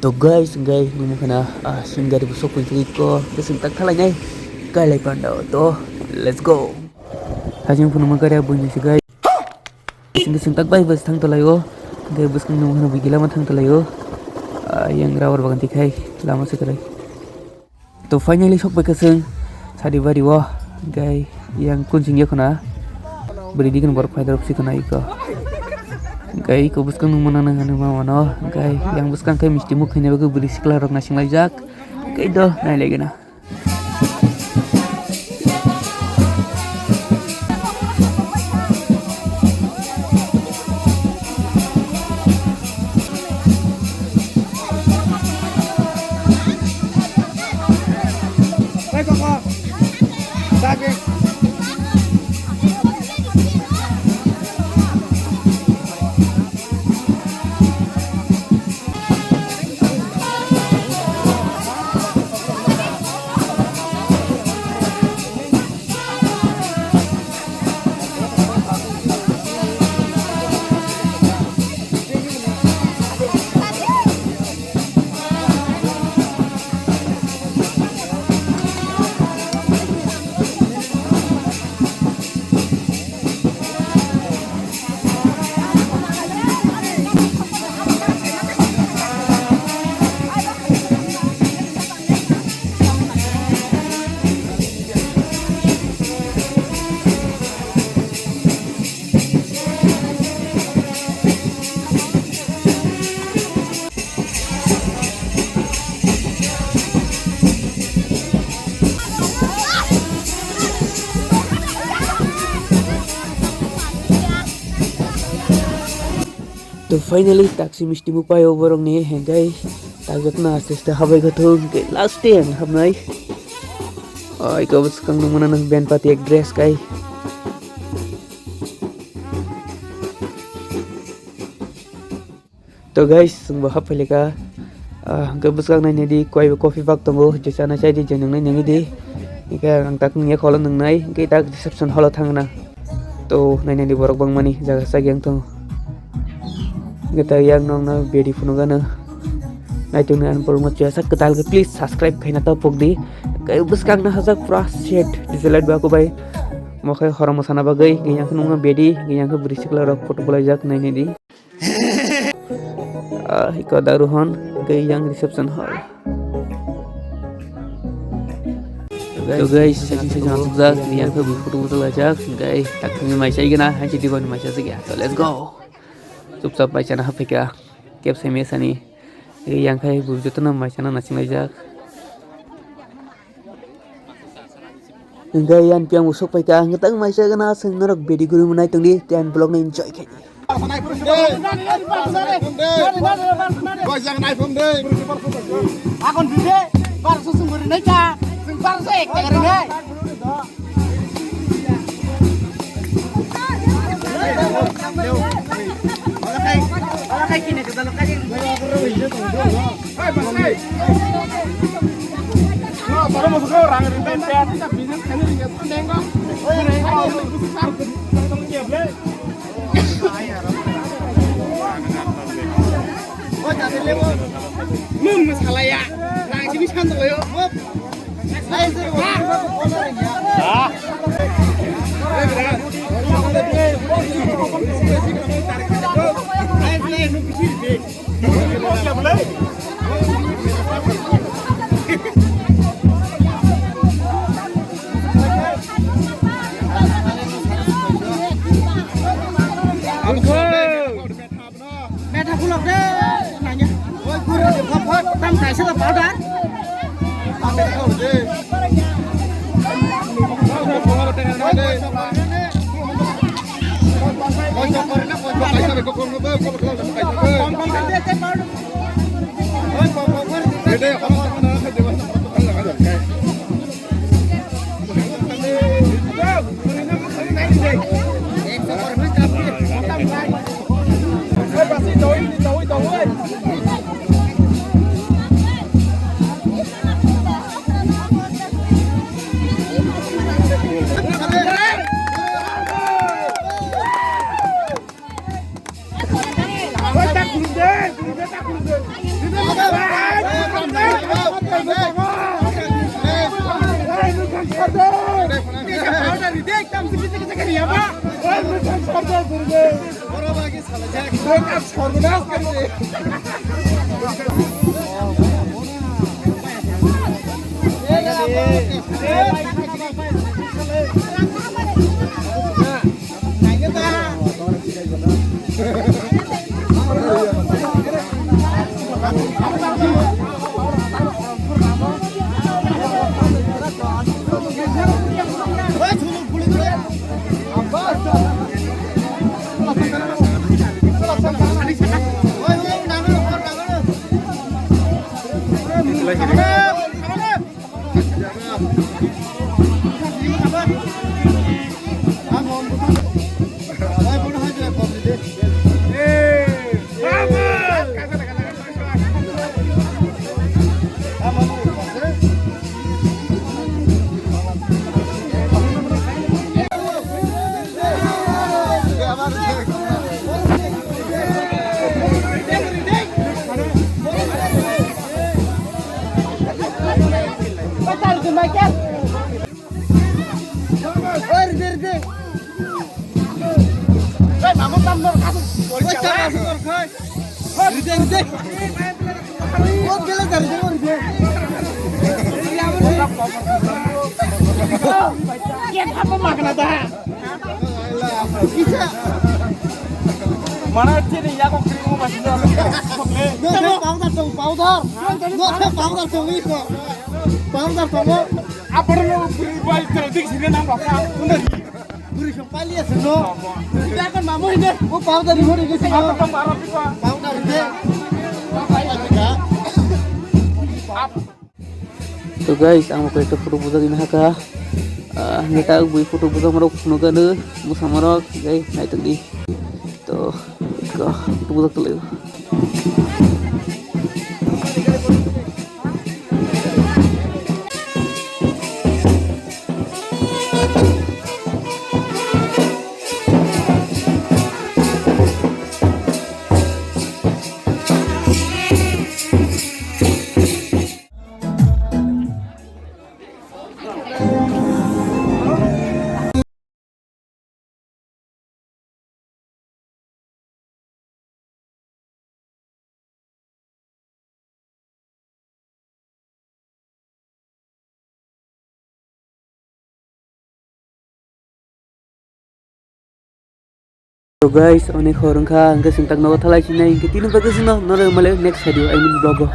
To guys nunggu kana sehingga busuk pun ko kesentak thalai nai kalai pandau to let's go hajing pun magara bunyi si guys sehingga sentak bai bus thang talayo gai bus kang nunggu kana bigila ma thang talayo yang rawar bagan tikai lama sekali to finally sok bai kaseng sadi bari wa gai yang kuncing ya kana beri dikan bar faida opsi kana iko gai ko buskang mana nang anu mana gai yang buskang kai misti muk hanya bagu beli sikla rok nasing lajak gai doh nai lagi na to finally taksi misti muk payo borong ni hengai tagot na sesta habai gathung ke last time hamnai ai ko bus kang nung mana nang band pati ek dress kai to guys sung ba hapele ka ga bus kang nai di koi coffee bag tongo jesa na chai di jenang nai nyangi di ika ang tak nge kholan nang nai ke tak reception holo thangna to nai di borok bang mani jaga sagyang tong kita yang nong na bedi funugana nai tung an por mo sak ketal ke please subscribe kaina ta pok di kai bus kang na hazak pra set diselat ba ko bai mo khai horam sana bagai geyang nong bedi geyang ke brisikla rok photo bolai jak nai di iko daruhon geyang reception hall to guys setting se jang jak geyang ke photo bolai jak gai tak ngi mai sai gina han chiti gon mai sai ya so let's go चुपचाप बाइचाना हाफैका cab सेमेसानी यांखाय बुजतना माइचाना नासिं लाइजाक इंगा यान पियां उसक Paika ngतang maisa gana sing norok bedi guru munai tongdi ten blog na enjoy khai akon bide bar susung guru nai ka sing bar se ek tegare nai kayak gini kita lihat aja. Hai Bang. Nah, baru masuk ke orang rentan pet. Kita bisnis kali ini enggak nengok. Oh, nengok. Besar ketemu nyeble. Oh, jadi lewo. Mum masalah ya. Nah, sini santai loh. Mum. Saya sih. Ah. Meta pulang deh, nanya. Oi, guru, hop, tam kai sa pau dan. Ame kau deh. Guru deh, tak guru deh. Mana sini ya kok kirimu masih ada. Powder tomo. Apa dulu beri terdik sini nambah kan. Beri sempali ya seno. Kita kan mamu ini. Oh powder di mana gitu. Apa kamu arah kita? Powder ini. Apa ya juga? So guys, ang mga ito photo buza din haka. Kita buy photo buza marok puno ka na. Musa marok guys, na ito di. To ka photo buza tuloy. So guys, onek horong ka hangga sing tag nawa thalai sinai ke tinu bagus no nore male next video I mean vlog.